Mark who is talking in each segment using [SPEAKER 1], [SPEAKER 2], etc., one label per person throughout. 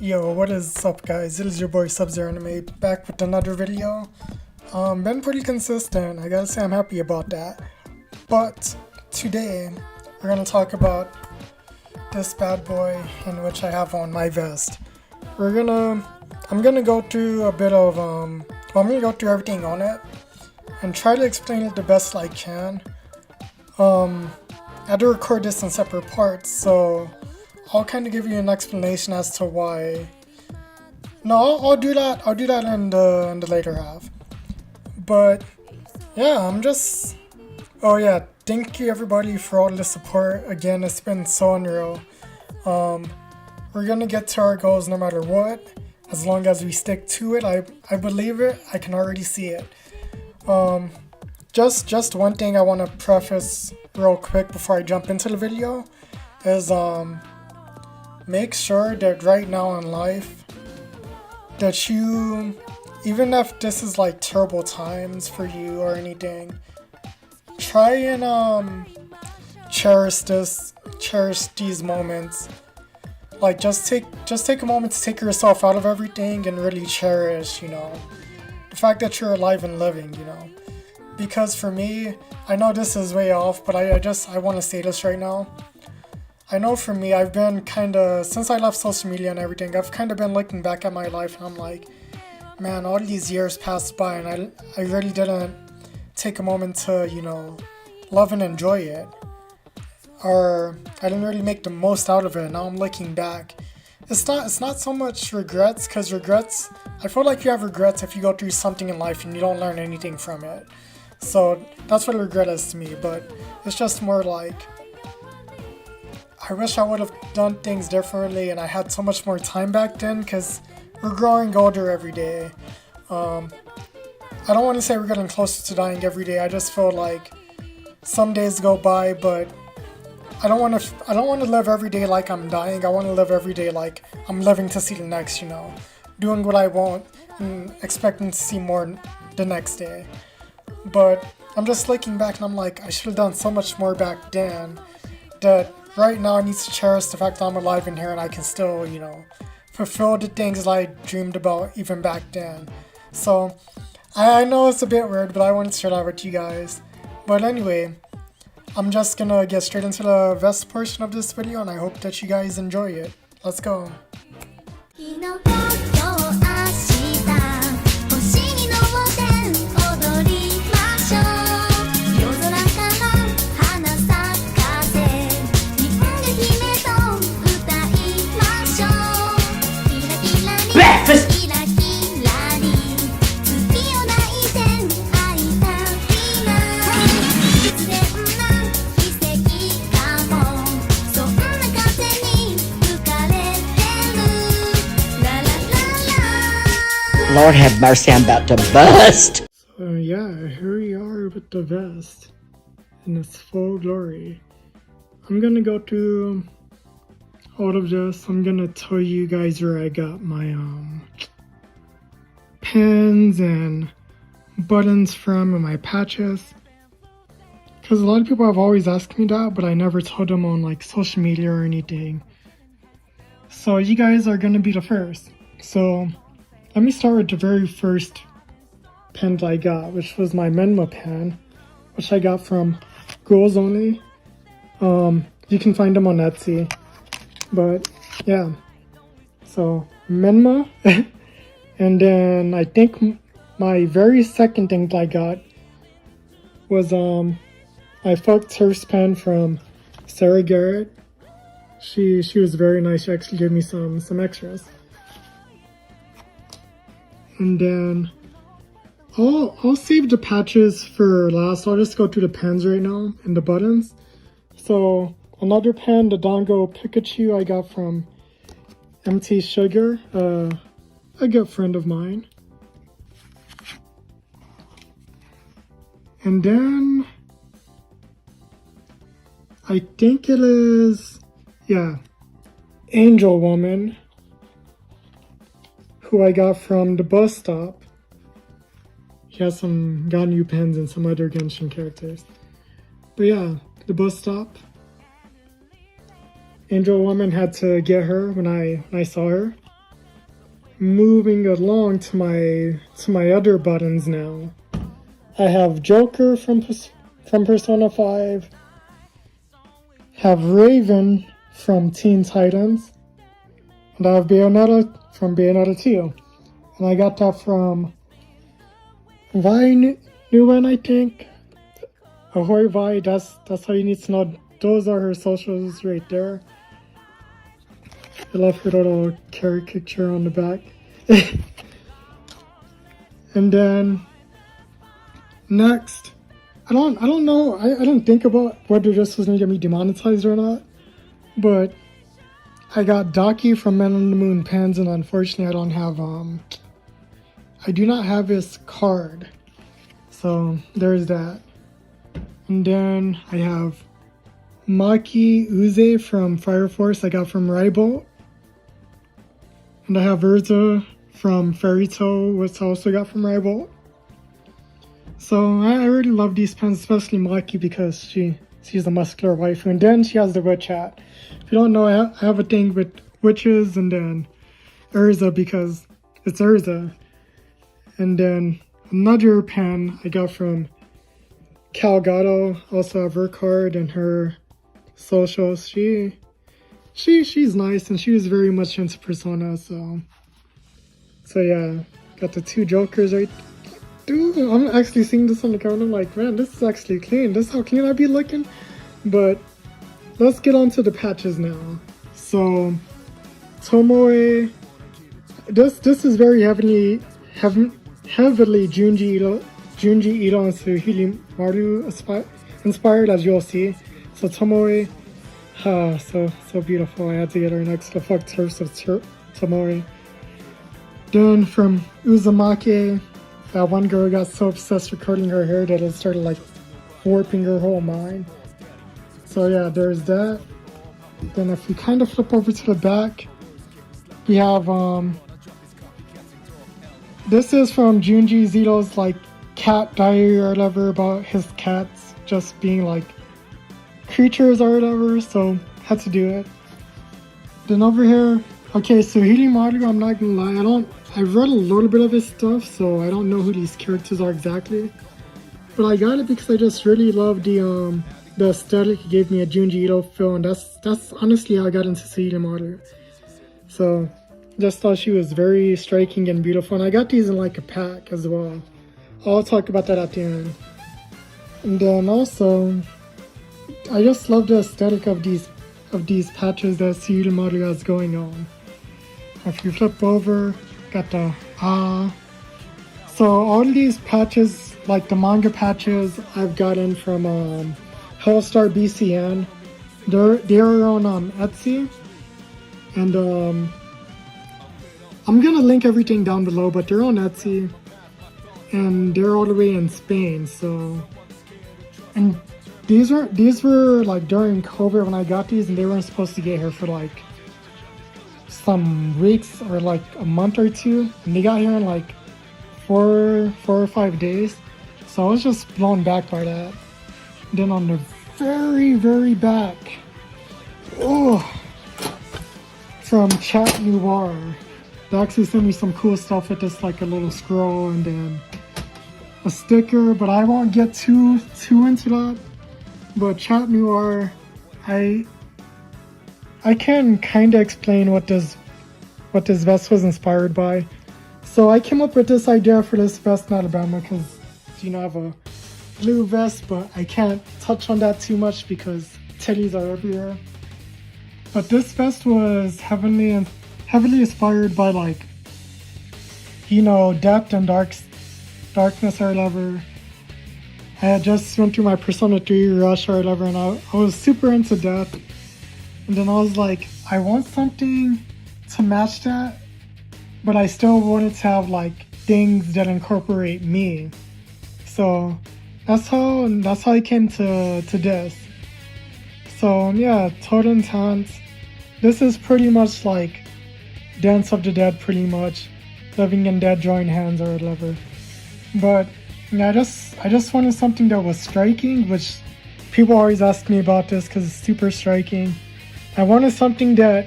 [SPEAKER 1] Yo, what is up guys? It is your boy Subzero Anime back with another video. Been pretty consistent, I gotta say I'm happy about that. But today we're gonna talk about this bad boy in which I have on my vest. I'm gonna go through a bit of I'm gonna go through everything on it and try to explain it the best I can. I had to record this in separate parts, so I'll kind of give you an explanation as to why. No, I'll do that. I'll do that in the later half. But yeah, oh yeah, thank you everybody for all the support. Again, it's been so unreal. We're gonna get to our goals no matter what, as long as we stick to it. I believe it. I can already see it. Just one thing I want to preface real quick before I jump into the video is make sure that right now in life that you, even if this is like terrible times for you or anything, try and cherish these moments. Like just take a moment to take yourself out of everything and really cherish, the fact that you're alive and living, Because for me, I know this is way off, but I want to say this right now. I know for me, I've been since I left social media and everything, I've kind of been looking back at my life and I'm like, man, all these years passed by and I really didn't take a moment to, love and enjoy it. Or I didn't really make the most out of it. Now I'm looking back. It's not so much regrets, because regrets, I feel like you have regrets if you go through something in life and you don't learn anything from it. So that's what a regret is to me, but it's just more like, I wish I would have done things differently and I had so much more time back then, because we're growing older every day. I don't want to say we're getting closer to dying every day. I just feel like some days go by, but I don't want to live every day like I'm dying. I want to live every day like I'm living to see the next, doing what I want and expecting to see more the next day. But I'm just looking back and I'm like, I should have done so much more back then, that right now I need to cherish the fact that I'm alive in here and I can still, fulfill the things that I dreamed about even back then. So I know it's a bit weird, but I wanted to share that with you guys. But anyway, I'm just gonna get straight into the vest portion of this video and I hope that you guys enjoy it. Let's go.
[SPEAKER 2] Lord have mercy, I'm about to bust.
[SPEAKER 1] So yeah, here we are with the vest in its full glory. I'm gonna go through all of this. I'm gonna tell you guys where I got my pins and buttons from and my patches. Because a lot of people have always asked me that, but I never told them on like social media or anything. So you guys are gonna be the first. So let me start with the very first pen I got, which was my Mima pen, which I got from Girls Only. You can find them on Etsy. But yeah, so Mima. And then I think my very second thing I got was my Fuck TERFs pen from Sarah Garrett. She was very nice. She actually gave me some extras. And then I'll save the patches for last. I'll just go through the pens right now and the buttons. So another pen, the Dango Pikachu I got from MT Sugar, a good friend of mine. And then I think it is, yeah, Angewomon, who I got from the bus stop. He has some Ganyu pens and some other Genshin characters. But yeah, the bus stop. Angewomon had to get her when I saw her. moving along to my other buttons now. I have Joker from Persona 5. Have Raven from Teen Titans. And I have Bayonetta from Bayonetta 2. And I got that from Vy Nguyen, I think. Ahoy Vy, that's how you need to know. Those are her socials right there. I love her little caricature on the back. And then next, I don't know. I don't think about whether this was gonna get me demonetized or not. But I got Daki from Men on the Moon Pins, and unfortunately I don't have I do not have his card. So there's that. And then I have Maki Uze from Fire Force I got from Raibolt. And I have Urza from Fairy Tail, which I also got from Raibolt. So I really love these pens, especially Maki because she's a muscular waifu. And then she has the witch hat. If you don't know, I have a thing with witches, and then Urza because it's Urza. And then another pen I got from Kalgado, also have her card and her socials. She's nice, and she was very much into Persona, so yeah, got the two Jokers right. Dude, I'm actually seeing this on the camera, I'm like, man, this is actually clean. This is how clean I be looking. But let's get on to the patches now. So Tomoe, this is very heavily Junji Ito and Suhili Maru inspired, as you'll see. So Tomoe, so beautiful. I had to get her next to fuck TERFs of Tomoe. Then from Uzumaki, that one girl got so obsessed with curling her hair that it started like warping her whole mind. So yeah, there's that. Then if we kind of flip over to the back, we have this is from Junji Ito's like cat diary or whatever, about his cats just being like creatures or whatever, so had to do it. Then over here, okay, so Hirimaru, I'm not gonna lie, I've read a little bit of his stuff, so I don't know who these characters are exactly. But I got it because I just really love the aesthetic he gave me a Junji Ito film. That's honestly how I got into Hirimaru. So just thought she was very striking and beautiful, and I got these in like a pack as well. I'll talk about that at the end. And then also, I just love the aesthetic of these patches that Hirimaru has going on. If you flip over, got the so all these patches, like the manga patches, I've gotten from Hellstar BCN. They're on Etsy, and I'm gonna link everything down below, but they're on Etsy, and they're all the way in Spain. So, and these were like during COVID when I got these, and they weren't supposed to get here for like some weeks or like a month or two, and they got here in like four or 5 days. So I was just blown back by that. Then on the very back, from Chat Noir, they actually sent me some cool stuff with this, like a little scroll and then a sticker, but I won't get too into that. But Chat Noir, I can kind of explain what this vest was inspired by. So I came up with this idea for this vest in Alabama because, you know, I have a blue vest, but I can't touch on that too much because titties are everywhere. But this vest was heavily inspired by, like, you know, depth and darkness or whatever. I had just went through my Persona 3 rush or whatever, and I was super into depth. And then I was like, I want something to match that, but I still wanted to have like things that incorporate me. So that's how I came to this. So yeah, Totem Taunt. This is pretty much like Dance of the Dead, pretty much. Living and Dead join hands or whatever. But yeah, I just wanted something that was striking, which people always ask me about this because it's super striking. I wanted something that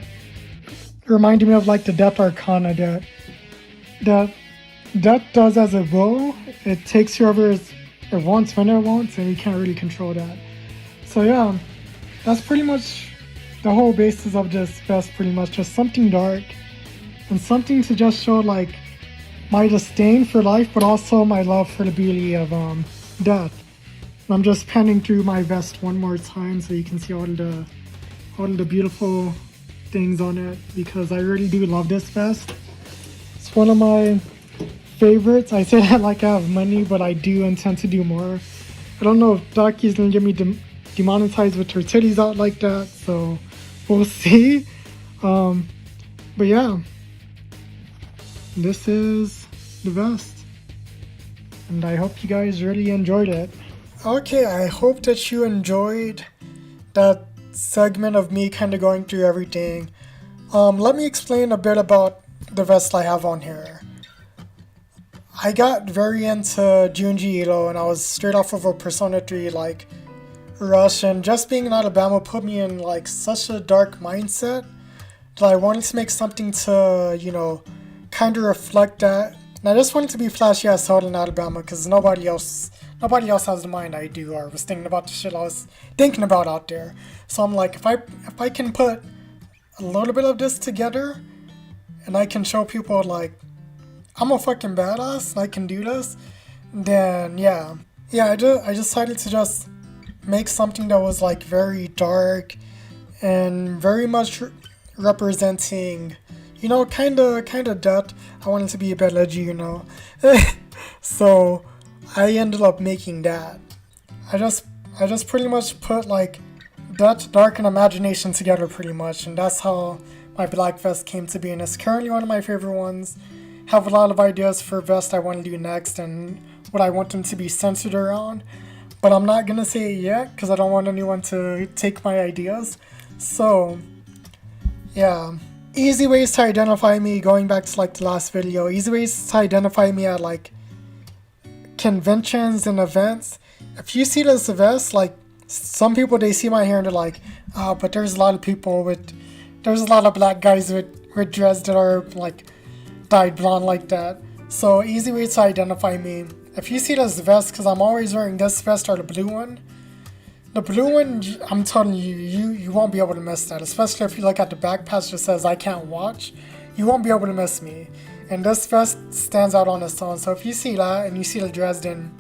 [SPEAKER 1] reminded me of like the Death Arcana that that Death does as it will. It takes whoever it wants when it wants, and you can't really control that. So yeah, that's pretty much the whole basis of this vest. Pretty much just something dark and something to just show like my disdain for life, but also my love for the beauty of death. And I'm just panning through my vest one more time so you can see all the beautiful things on it, because I really do love this vest. It's one of my favorites. I say that like I have money, but I do intend to do more. I don't know if Daki's gonna get me demonetized with her titties out like that, so we'll see. But yeah, this is the vest, and I hope you guys really enjoyed it. Okay, I hope that you enjoyed that segment of me kind of going through everything. Let me explain a bit about the vest I have on here. I got very into Junji Ito, and I was straight off of a Persona 3 like rush, and just being in Alabama put me in like such a dark mindset that I wanted to make something to, you know, kind of reflect that. And I just wanted to be flashy as hell in Alabama, because nobody else has the mind I do, or was thinking about the shit I was thinking about out there. So I'm like, if I can put a little bit of this together, and I can show people like I'm a fucking badass and I can do this, then yeah, I decided to just make something that was like very dark and very much representing, you know, kind of death. I wanted to be a bit edgy, you know. So I ended up making that. I just pretty much put like death, dark, and imagination together pretty much, and that's how my black vest came to be, and it's currently one of my favorite ones. Have a lot of ideas for vest I want to do next and what I want them to be centered around, but I'm not gonna say it yet because I don't want anyone to take my ideas. So yeah, easy ways to identify me, going back to like the last video, easy ways to identify me at like conventions and events. If you see this vest, like some people, they see my hair and they're like, oh, but there's a lot of black guys with dreads that are like dyed blonde like that. So easy way to identify me. If you see this vest, because I'm always wearing this vest or the blue one, I'm telling you, you won't be able to miss that. Especially if you look at the back patch that says I can't watch, you won't be able to miss me. And this vest stands out on its own. So if you see that and you see the dress, then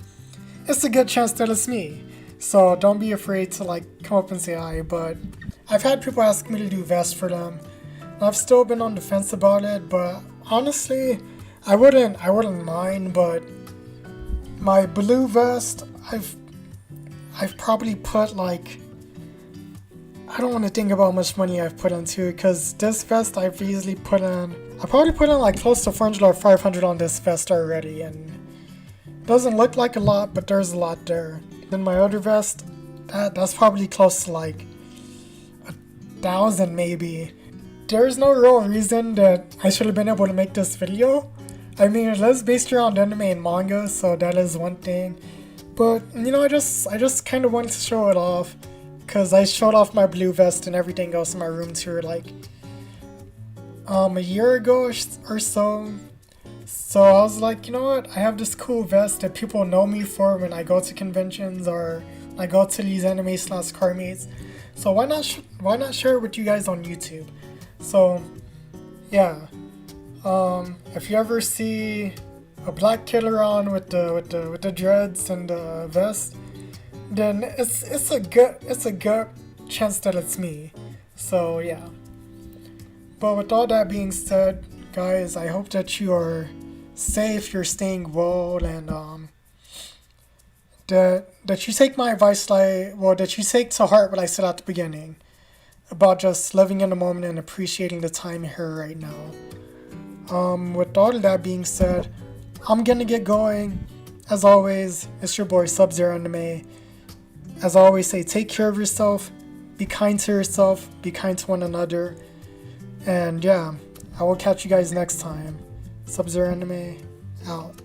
[SPEAKER 1] it's a good chance that it's me. So don't be afraid to like come up and say hi. But I've had people ask me to do vests for them, and I've still been on the fence about it, but honestly, I wouldn't mind. But my blue vest, I've probably put like, I don't want to think about how much money I've put into it, because this vest I probably put in like close to 400 or 500 on this vest already, and it doesn't look like a lot, but there's a lot there. Then my other vest, that's probably close to like 1,000 maybe. There's no real reason that I should have been able to make this video. I mean, it is based around anime and manga, so that is one thing. But, you know, I just kind of wanted to show it off, because I showed off my blue vest and everything else in my room tour like a year ago or so. So I was like, you know what, I have this cool vest that people know me for when I go to conventions or I go to these anime/car meets. So why not share it with you guys on YouTube? So yeah, if you ever see a black kid around with the dreads and the vest, then it's a good chance that it's me. So yeah. But with all that being said, guys, I hope that you are safe, you're staying well, and that you take my advice that you take to heart what I said at the beginning about just living in the moment and appreciating the time here right now. With all of that being said, I'm gonna get going. As always, it's your boy Subzero Anime. As I always say, take care of yourself, be kind to yourself, be kind to one another, and yeah, I will catch you guys next time. Subzero Anime out.